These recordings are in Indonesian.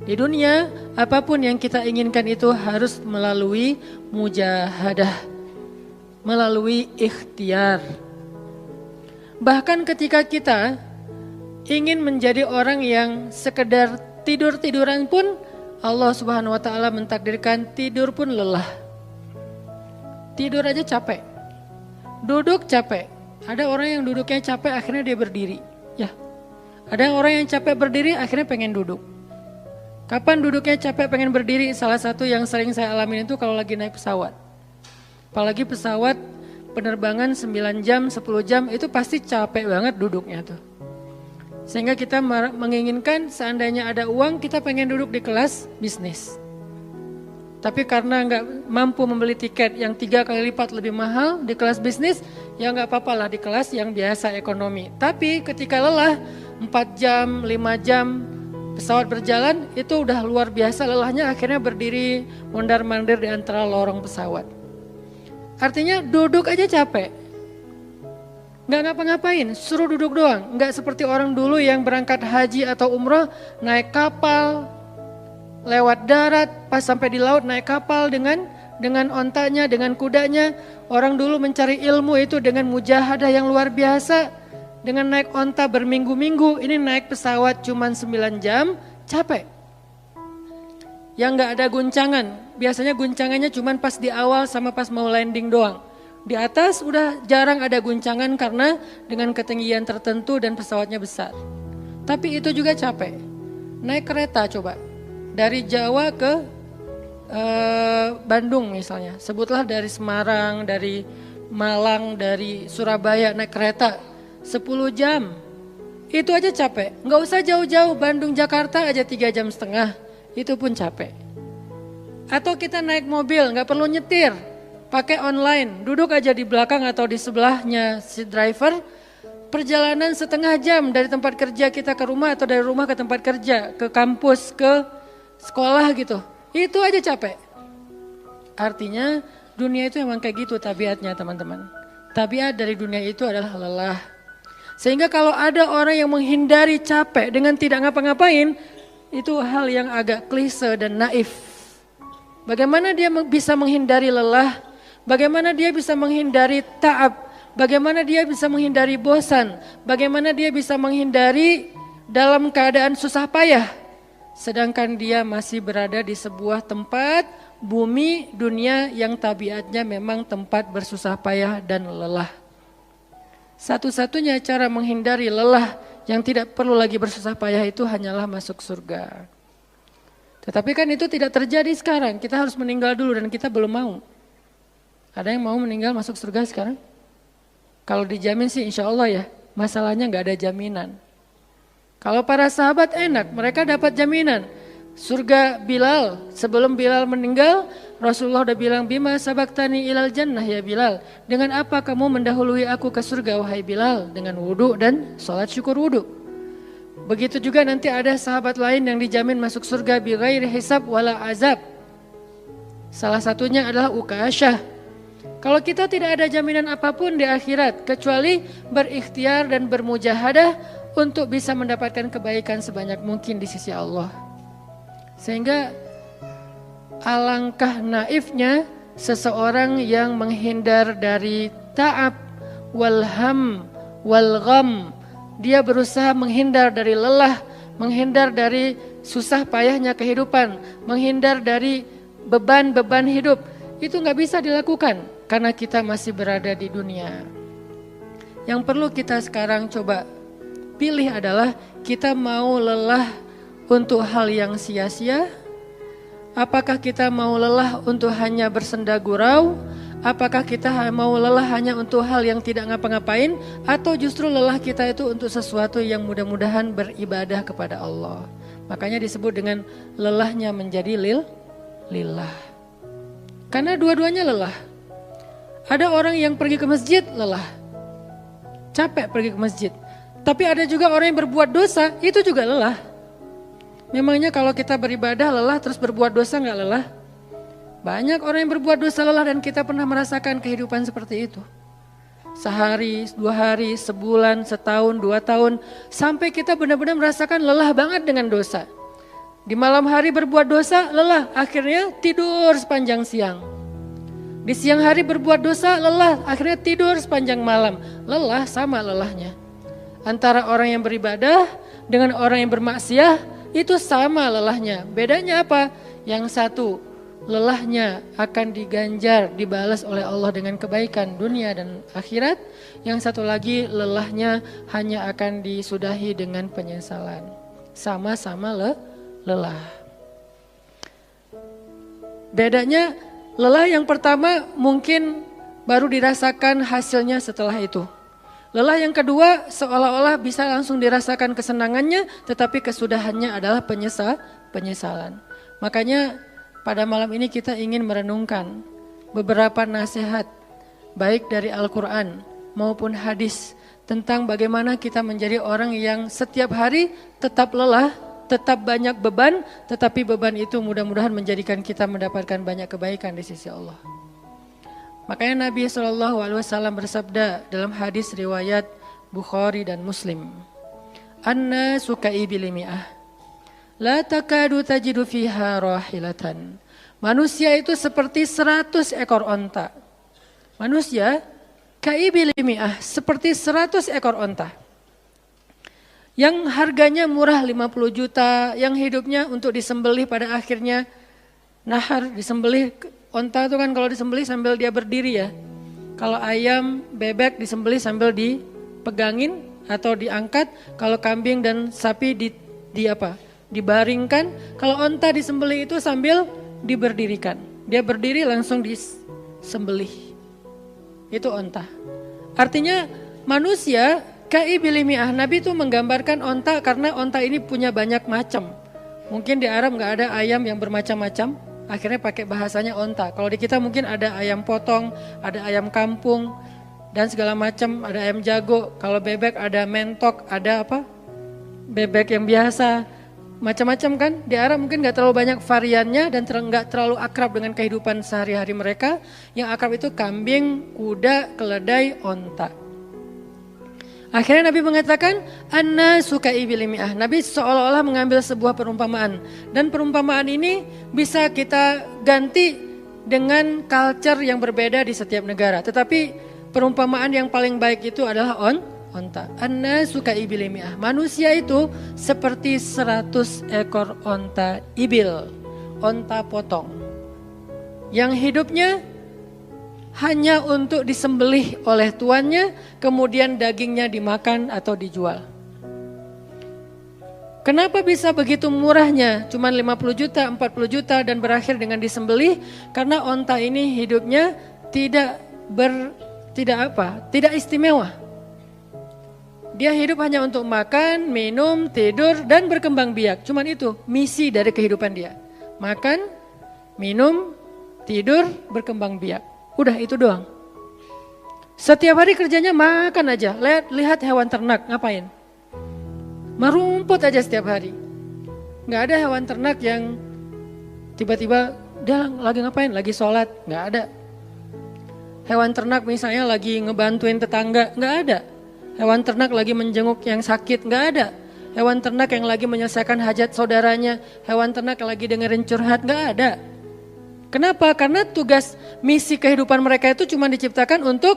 Di dunia, apapun yang kita inginkan itu harus melalui mujahadah, melalui ikhtiar. Bahkan ketika kita ingin menjadi orang yang sekedar tidur-tiduran pun, Allah Subhanahu wa taala mentakdirkan tidur pun lelah. Tidur aja capek. Duduk capek. Ada orang yang duduknya capek akhirnya dia berdiri. Ya. Ada orang yang capek berdiri akhirnya pengen duduk. Kapan duduknya capek pengen berdiri? Salah satu yang sering saya alamin itu kalau lagi naik pesawat. Apalagi pesawat penerbangan 9 jam, 10 jam itu pasti capek banget duduknya tuh. Sehingga kita menginginkan seandainya ada uang kita pengen duduk di kelas bisnis. Tapi karena nggak mampu membeli tiket yang 3 kali lipat lebih mahal di kelas bisnis, ya nggak apa-apa lah di kelas yang biasa ekonomi. Tapi ketika lelah 4 jam, 5 jam pesawat berjalan itu udah luar biasa lelahnya, akhirnya berdiri mondar-mandir di antara lorong pesawat. Artinya duduk aja capek. Nggak ngapa-ngapain, suruh duduk doang. Nggak seperti orang dulu yang berangkat haji atau umroh, naik kapal, lewat darat, pas sampai di laut naik kapal dengan ontanya, dengan kudanya. Orang dulu mencari ilmu itu dengan mujahadah yang luar biasa. Dengan naik onta berminggu-minggu, ini naik pesawat cuma 9 jam, capek. Yang nggak ada guncangan, biasanya guncangannya cuma pas di awal sama pas mau landing doang. Di atas udah jarang ada guncangan karena dengan ketinggian tertentu dan pesawatnya besar. Tapi itu juga capek. Naik kereta coba. Dari Jawa ke Bandung misalnya. Sebutlah dari Semarang, dari Malang, dari Surabaya naik kereta 10 jam. Itu aja capek. Nggak usah jauh-jauh, Bandung Jakarta aja 3,5 jam. Itu pun capek. Atau kita naik mobil nggak perlu nyetir. Pakai online, duduk aja di belakang atau di sebelahnya si driver, perjalanan setengah jam dari tempat kerja kita ke rumah atau dari rumah ke tempat kerja, ke kampus, ke sekolah gitu. Itu aja capek. Artinya dunia itu emang kayak gitu tabiatnya teman-teman. Tabiat dari dunia itu adalah lelah. Sehingga kalau ada orang yang menghindari capek dengan tidak ngapa-ngapain, itu hal yang agak klise dan naif. Bagaimana dia bisa menghindari lelah? Bagaimana dia bisa menghindari ta'ab? Bagaimana dia bisa menghindari bosan? Bagaimana dia bisa menghindari dalam keadaan susah payah? Sedangkan dia masih berada di sebuah tempat, bumi, dunia yang tabiatnya memang tempat bersusah payah dan lelah. Satu-satunya cara menghindari lelah yang tidak perlu lagi bersusah payah itu hanyalah masuk surga. Tetapi kan itu tidak terjadi sekarang, kita harus meninggal dulu dan kita belum mau. Ada yang mau meninggal masuk surga sekarang? Kalau dijamin sih insya Allah ya, masalahnya gak ada jaminan. Kalau para sahabat enak, mereka dapat jaminan. Surga Bilal, sebelum Bilal meninggal, Rasulullah udah bilang, Bima sabaktani ilal jannah ya Bilal. Dengan apa kamu mendahului aku ke surga wahai Bilal? Dengan wudu dan sholat syukur wudu. Begitu juga nanti ada sahabat lain yang dijamin masuk surga bighairi hisab wala azab. Salah satunya adalah Ukasyah. Kalau kita tidak ada jaminan apapun di akhirat kecuali berikhtiar dan bermujahadah untuk bisa mendapatkan kebaikan sebanyak mungkin di sisi Allah. Sehingga alangkah naifnya seseorang yang menghindar dari ta'ab wal ham wal gham. Dia berusaha menghindar dari lelah, menghindar dari susah payahnya kehidupan, menghindar dari beban-beban hidup. Itu gak bisa dilakukan karena kita masih berada di dunia. Yang perlu kita sekarang coba pilih adalah kita mau lelah untuk hal yang sia-sia? Apakah kita mau lelah untuk hanya bersenda gurau? Apakah kita mau lelah hanya untuk hal yang tidak ngapa-ngapain? Atau justru lelah kita itu untuk sesuatu yang mudah-mudahan beribadah kepada Allah? Makanya disebut dengan lelahnya menjadi lillah. Karena dua-duanya lelah. Ada orang yang pergi ke masjid lelah. Capek pergi ke masjid. Tapi ada juga orang yang berbuat dosa, itu juga lelah. Memangnya kalau kita beribadah lelah terus berbuat dosa gak lelah? Banyak orang yang berbuat dosa lelah dan kita pernah merasakan kehidupan seperti itu. Sehari, 2 hari, sebulan, setahun, 2 tahun. Sampai kita benar-benar merasakan lelah banget dengan dosa. Di malam hari berbuat dosa, lelah, akhirnya tidur sepanjang siang. Di siang hari berbuat dosa, lelah, akhirnya tidur sepanjang malam. Lelah sama lelahnya. Antara orang yang beribadah dengan orang yang bermaksiat itu sama lelahnya. Bedanya apa? Yang satu, lelahnya akan diganjar, dibalas oleh Allah dengan kebaikan dunia dan akhirat. Yang satu lagi, lelahnya hanya akan disudahi dengan penyesalan. Sama-sama lelah. Bedanya, lelah yang pertama mungkin baru dirasakan hasilnya setelah itu. Lelah yang kedua seolah-olah bisa langsung dirasakan kesenangannya, tetapi kesudahannya adalah penyesalan. Makanya pada malam ini kita ingin merenungkan beberapa nasihat baik dari Al-Quran maupun hadis tentang bagaimana kita menjadi orang yang setiap hari tetap lelah, tetap banyak beban, tetapi beban itu mudah-mudahan menjadikan kita mendapatkan banyak kebaikan di sisi Allah. Makanya Nabi SAW bersabda dalam hadis riwayat Bukhari dan Muslim, "An-nasu ka'ibil mi'ah, la takadu tajidu fiha rahilatan." Manusia itu seperti 100 ekor onta. Manusia ka'ibil mi'ah, seperti 100 ekor onta. Yang harganya murah 50 juta, yang hidupnya untuk disembelih pada akhirnya nahar, disembelih. Onta itu kan kalau disembelih sambil dia berdiri ya. Kalau ayam, bebek disembelih sambil dipegangin atau diangkat. Kalau kambing dan sapi dibaringkan. Kalau onta disembelih itu sambil diberdirikan. Dia berdiri langsung disembelih. Itu onta. Artinya manusia ka'ibil mi'ah. Nabi itu menggambarkan onta karena onta ini punya banyak macam. Mungkin di Arab nggak ada ayam yang bermacam-macam. Akhirnya pakai bahasanya onta. Kalau di kita mungkin ada ayam potong, ada ayam kampung, dan segala macam. Ada ayam jago. Kalau bebek ada mentok, ada apa? Bebek yang biasa. Macam-macam kan. Di Arab mungkin gak terlalu banyak variannya dan gak terlalu akrab dengan kehidupan sehari-hari mereka. Yang akrab itu kambing, kuda, keledai, onta. Akhirnya Nabi mengatakan, "An-nasu ka'ibil mi'ah." Nabi seolah-olah mengambil sebuah perumpamaan. Dan perumpamaan ini bisa kita ganti dengan culture yang berbeda di setiap negara. Tetapi perumpamaan yang paling baik itu adalah onta. An-nasu ka'ibil mi'ah. Manusia itu seperti 100 ekor onta ibil. Onta potong. Yang hidupnya hanya untuk disembelih oleh tuannya, kemudian dagingnya dimakan atau dijual. Kenapa bisa begitu murahnya? Cuma 50 juta, 40 juta dan berakhir dengan disembelih? Karena onta ini hidupnya tidak istimewa. Dia hidup hanya untuk makan, minum, tidur, dan berkembang biak. Cuman itu misi dari kehidupan dia. Makan, minum, tidur, berkembang biak. Udah itu doang. Setiap hari kerjanya makan aja. Lihat hewan ternak ngapain? Merumput aja setiap hari. Gak ada hewan ternak yang tiba-tiba dia lagi ngapain? Lagi sholat. Gak ada. Hewan ternak misalnya lagi ngebantuin tetangga. Gak ada. Hewan ternak lagi menjenguk yang sakit. Gak ada. Hewan ternak yang lagi menyelesaikan hajat saudaranya. Hewan ternak yang lagi dengerin curhat. Gak ada. Kenapa? Karena tugas misi kehidupan mereka itu cuma diciptakan untuk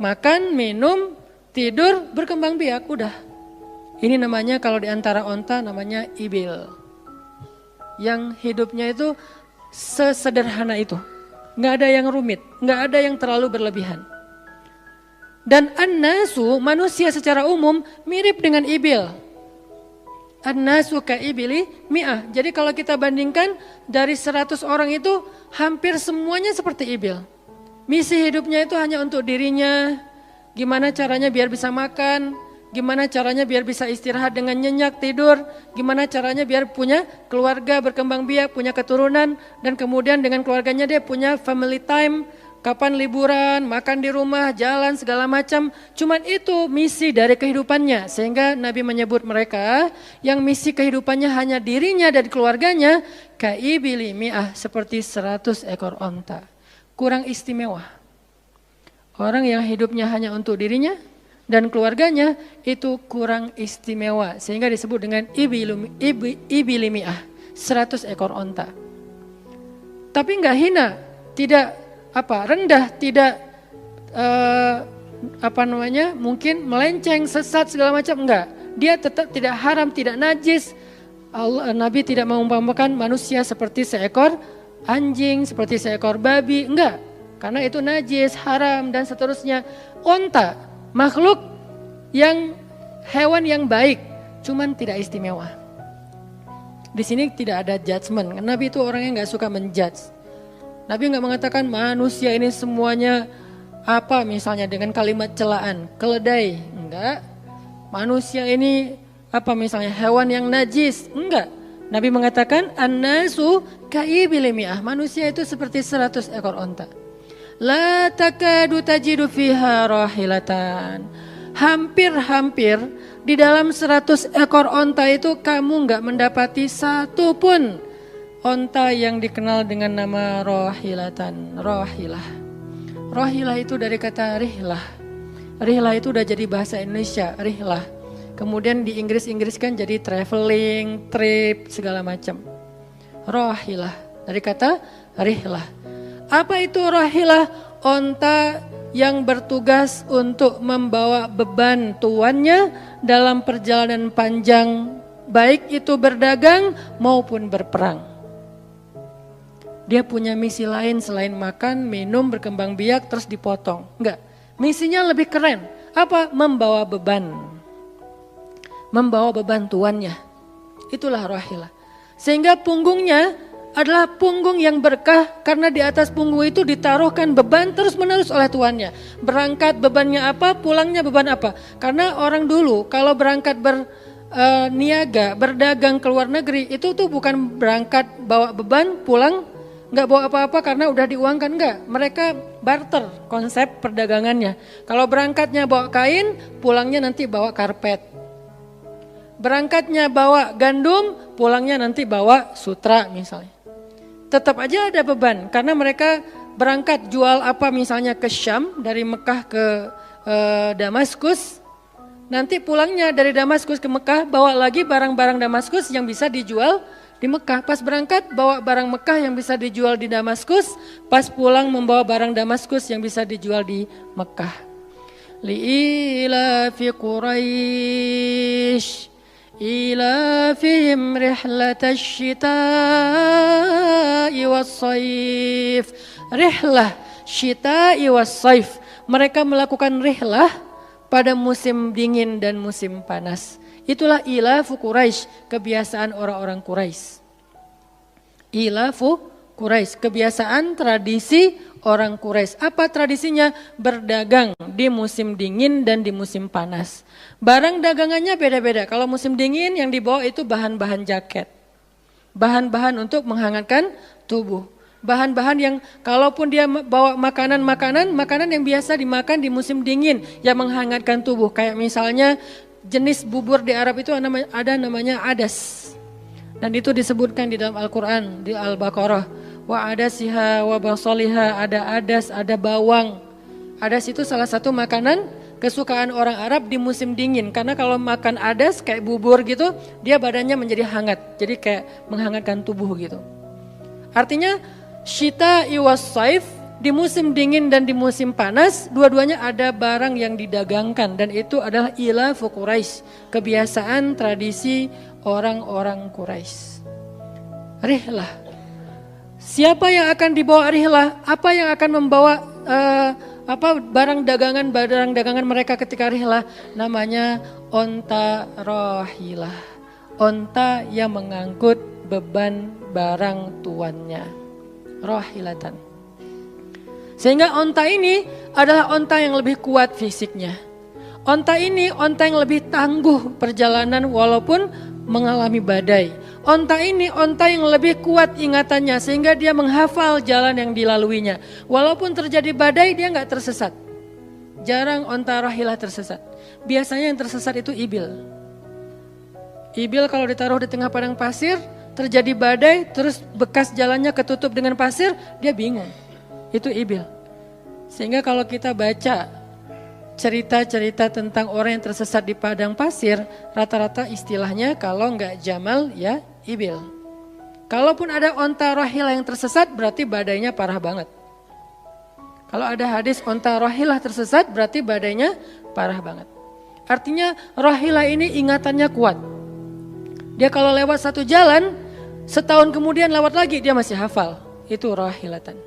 makan, minum, tidur, berkembang biak, udah. Ini namanya kalau di antara onta namanya ibil. Yang hidupnya itu sesederhana itu. Nggak ada yang rumit, nggak ada yang terlalu berlebihan. Dan an-nasu, manusia secara umum mirip dengan ibil. An-nasu ka'ibili mi'ah. Jadi kalau kita bandingkan dari 100 orang itu hampir semuanya seperti ibil. Misi hidupnya itu hanya untuk dirinya. Gimana caranya biar bisa makan. Gimana caranya biar bisa istirahat dengan nyenyak tidur. Gimana caranya biar punya keluarga berkembang biak, punya keturunan. Dan kemudian dengan keluarganya dia punya family time. Kapan liburan, makan di rumah, jalan segala macam. Cuman itu misi dari kehidupannya. Sehingga Nabi menyebut mereka yang misi kehidupannya hanya dirinya dan keluarganya. Ka'ibili mi'ah, seperti 100 ekor onta. Kurang istimewa. Orang yang hidupnya hanya untuk dirinya dan keluarganya itu kurang istimewa. Sehingga disebut dengan ibili mi'ah. 100 ekor onta. Tapi enggak hina, tidak rendah, tidak mungkin melenceng, sesat segala macam, enggak. Dia tetap tidak haram, tidak najis. Nabi tidak mengumpamakan manusia seperti seekor anjing, seperti seekor babi, enggak. Karena itu najis, haram dan seterusnya. Onta, makhluk yang hewan yang baik, cuman tidak istimewa. Di sini tidak ada judgement. Nabi itu orang yang enggak suka menjudge. Nabi enggak mengatakan manusia ini semuanya misalnya dengan kalimat celaan, keledai, enggak. Manusia ini misalnya hewan yang najis, enggak. Nabi mengatakan an-nasu ka'ibili mi'ah, manusia itu seperti 100 ekor onta. La takadu tajidu fiha rahilatan. Hampir-hampir di dalam 100 ekor onta itu kamu enggak mendapati satu pun onta yang dikenal dengan nama rahilatan, rahilah. Rahilah itu dari kata rihlah. Rihlah itu udah jadi bahasa Indonesia, rihlah. Kemudian di Inggris-Inggriskan jadi traveling, trip, segala macam. Rahilah, dari kata rihlah. Apa itu rahilah? Onta yang bertugas untuk membawa beban tuannya dalam perjalanan panjang, baik itu berdagang maupun berperang. Dia punya misi lain selain makan, minum, berkembang biak, terus dipotong. Enggak, misinya lebih keren. Apa? Membawa beban. Membawa beban tuannya. Itulah rahilah. Sehingga punggungnya adalah punggung yang berkah karena di atas punggung itu ditaruhkan beban terus menerus oleh tuannya. Berangkat bebannya apa, pulangnya beban apa. Karena orang dulu kalau berangkat berniaga, berdagang ke luar negeri itu tuh bukan berangkat bawa beban, pulang nggak bawa apa-apa karena udah diuangkan, enggak. Mereka barter konsep perdagangannya. Kalau berangkatnya bawa kain, pulangnya nanti bawa karpet. Berangkatnya bawa gandum, pulangnya nanti bawa sutra misalnya. Tetap aja ada beban karena mereka berangkat jual misalnya ke Syam, dari Mekah ke Damaskus. Nanti pulangnya dari Damaskus ke Mekah bawa lagi barang-barang Damaskus yang bisa dijual di Mekah. Pas berangkat bawa barang Mekah yang bisa dijual di Damaskus, pas pulang membawa barang Damaskus yang bisa dijual di Mekah. Li'ilafi Quraisy إلافهم رحلة الشتاء والصيف. Rihlah syita'i wassaif. Mereka melakukan rihlah pada musim dingin dan musim panas. Itulah ilafu Quraisy, kebiasaan orang-orang Quraisy. Ilafu Quraisy, kebiasaan tradisi orang Quraisy. Apa tradisinya? Berdagang di musim dingin dan di musim panas. Barang dagangannya beda-beda. Kalau musim dingin yang dibawa itu bahan-bahan jaket. Bahan-bahan untuk menghangatkan tubuh. Bahan-bahan yang kalaupun dia bawa makanan yang biasa dimakan di musim dingin yang menghangatkan tubuh. Kayak misalnya jenis bubur di Arab itu ada namanya adas. Dan itu disebutkan di dalam Al-Quran, di Al-Baqarah. Wa adasiha wa basaliha, ada adas, ada bawang. Adas itu salah satu makanan kesukaan orang Arab di musim dingin. Karena kalau makan adas kayak bubur gitu, dia badannya menjadi hangat. Jadi kayak menghangatkan tubuh gitu. Artinya syita'i was-saif, di musim dingin dan di musim panas, dua-duanya ada barang yang didagangkan. Dan itu adalah ilafu Quraisy, kebiasaan tradisi orang-orang Quraisy. Rihlah. Siapa yang akan dibawa rihlah? Apa yang akan membawa barang dagangan mereka ketika rihlah? Namanya onta rahilah. Onta yang mengangkut beban barang tuannya. Rahilatan. Sehingga onta ini adalah onta yang lebih kuat fisiknya. Onta ini onta yang lebih tangguh perjalanan walaupun mengalami badai. Onta ini onta yang lebih kuat ingatannya sehingga dia menghafal jalan yang dilaluinya. Walaupun terjadi badai dia nggak tersesat. Jarang onta rahilah tersesat. Biasanya yang tersesat itu ibil. Ibil kalau ditaruh di tengah padang pasir, terjadi badai, terus bekas jalannya ketutup dengan pasir, dia bingung. Itu ibil. Sehingga kalau kita baca cerita-cerita tentang orang yang tersesat di padang pasir, rata-rata istilahnya kalau enggak jamal ya ibil. Kalaupun ada onta rohilah yang tersesat berarti badainya parah banget. Kalau ada hadis onta rohilah tersesat berarti badainya parah banget. Artinya rohilah ini ingatannya kuat. Dia kalau lewat satu jalan, setahun kemudian lewat lagi dia masih hafal. Itu rohilatan.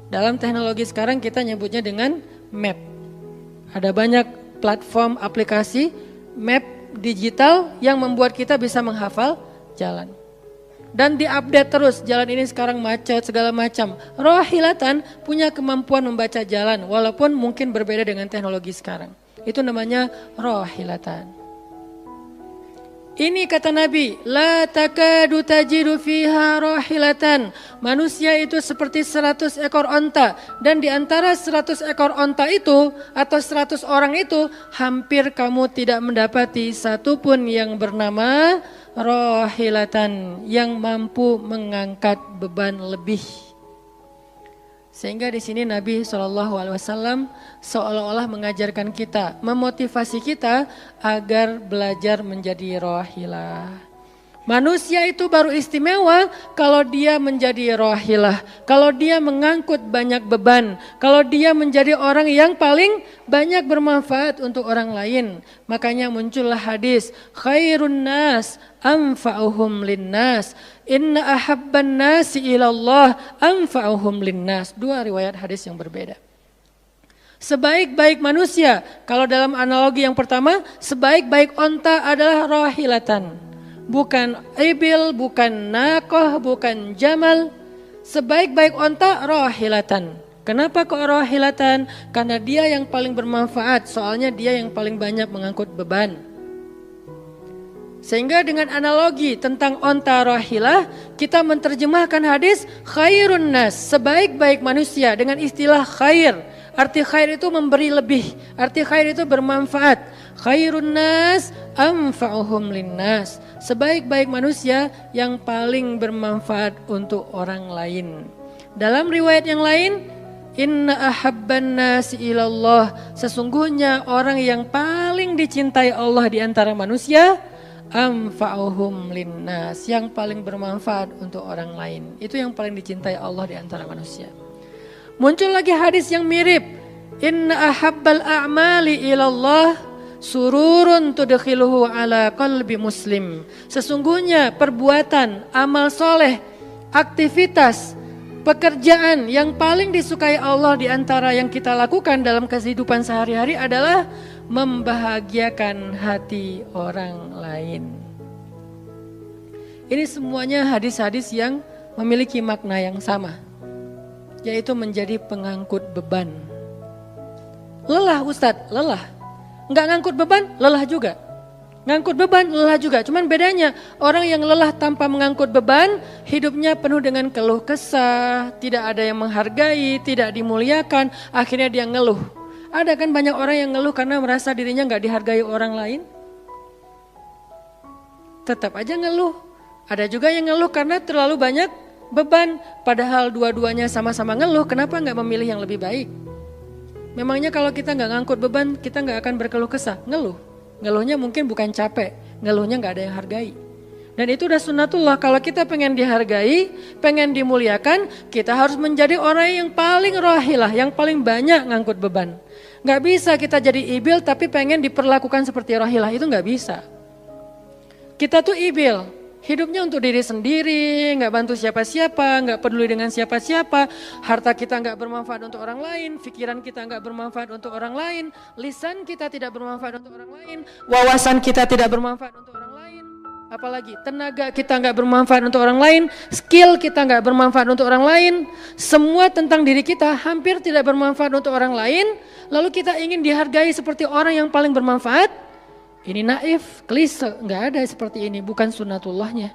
Dalam teknologi sekarang kita nyebutnya dengan map. Ada banyak platform aplikasi map digital yang membuat kita bisa menghafal jalan. Dan diupdate terus, jalan ini sekarang macet segala macam. Rohilatan punya kemampuan membaca jalan walaupun mungkin berbeda dengan teknologi sekarang. Itu namanya rohilatan. Ini kata Nabi, la takadu tajidu fiha rohilatan. Manusia itu seperti 100 ekor onta. Dan di antara 100 ekor onta itu atau 100 orang itu hampir kamu tidak mendapati satupun yang bernama rohilatan yang mampu mengangkat beban lebih. Sehingga di sini Nabi SAW seolah-olah mengajarkan kita, memotivasi kita agar belajar menjadi rohilah. Manusia itu baru istimewa kalau dia menjadi rohilah, kalau dia mengangkut banyak beban, kalau dia menjadi orang yang paling banyak bermanfaat untuk orang lain. Makanya muncullah hadis, khairun nas anfa'uhum linnas, inna ahabban nasi ilallah anfa'uhum linnas. Dua riwayat hadis yang berbeda. Sebaik-baik manusia, kalau dalam analogi yang pertama, sebaik-baik onta adalah rohilatan. Bukan ibil, bukan nakoh, bukan jamal. Sebaik-baik onta rohilatan. Kenapa kok rohilatan? Karena dia yang paling bermanfaat, soalnya dia yang paling banyak mengangkut beban. Sehingga dengan analogi tentang onta rohilah, kita menerjemahkan hadis khairun nas, sebaik-baik manusia dengan istilah khair. Arti khair itu memberi lebih, arti khair itu bermanfaat. Khairun nas anfa'uhum linnas. Sebaik-baik manusia yang paling bermanfaat untuk orang lain. Dalam riwayat yang lain, inna ahabban nasi ilallah. Sesungguhnya orang yang paling dicintai Allah di antara manusia, anfa'uhum linnas, yang paling bermanfaat untuk orang lain. Itu yang paling dicintai Allah di antara manusia. Muncul lagi hadis yang mirip. Inna ahabbal a'mali ilallah sururun tudkhiluhu ala qalbi muslim. Sesungguhnya perbuatan, amal soleh, aktivitas, pekerjaan yang paling disukai Allah di antara yang kita lakukan dalam kehidupan sehari-hari adalah membahagiakan hati orang lain. Ini semuanya hadis-hadis yang memiliki makna yang sama, yaitu menjadi pengangkut beban. Lelah Ustadz, lelah. Enggak ngangkut beban, lelah juga. Ngangkut beban, lelah juga. Cuman bedanya orang yang lelah tanpa mengangkut beban, hidupnya penuh dengan keluh kesah, tidak ada yang menghargai, tidak dimuliakan, akhirnya dia ngeluh. Ada kan banyak orang yang ngeluh karena merasa dirinya enggak dihargai orang lain. Tetap aja ngeluh. Ada juga yang ngeluh karena terlalu banyak beban, padahal dua-duanya sama-sama ngeluh, kenapa enggak memilih yang lebih baik? Memangnya kalau kita nggak ngangkut beban, kita nggak akan berkeluh kesah, ngeluh. Ngeluhnya mungkin bukan capek, ngeluhnya nggak ada yang hargai. Dan itu udah sunnatullah, kalau kita pengen dihargai, pengen dimuliakan, kita harus menjadi orang yang paling rohilah, yang paling banyak ngangkut beban. Nggak bisa kita jadi ibil tapi pengen diperlakukan seperti rohilah, itu nggak bisa. Kita tuh ibil, hidupnya untuk diri sendiri, nggak bantu siapa-siapa, nggak peduli dengan siapa-siapa, harta kita nggak bermanfaat untuk orang lain, pikiran kita nggak bermanfaat untuk orang lain, lisan kita tidak bermanfaat untuk orang lain, wawasan kita tidak bermanfaat untuk orang lain, apalagi tenaga kita nggak bermanfaat untuk orang lain, skill kita nggak bermanfaat untuk orang lain, semua tentang diri kita hampir tidak bermanfaat untuk orang lain, lalu kita ingin dihargai seperti orang yang paling bermanfaat. Ini naif, klise, nggak ada seperti ini, bukan sunnatullahnya.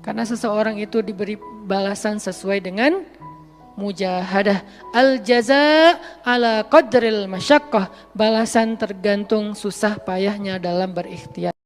Karena seseorang itu diberi balasan sesuai dengan mujahadah. Al-jaza ala qadril masyaqqah, balasan tergantung susah payahnya dalam berikhtiar.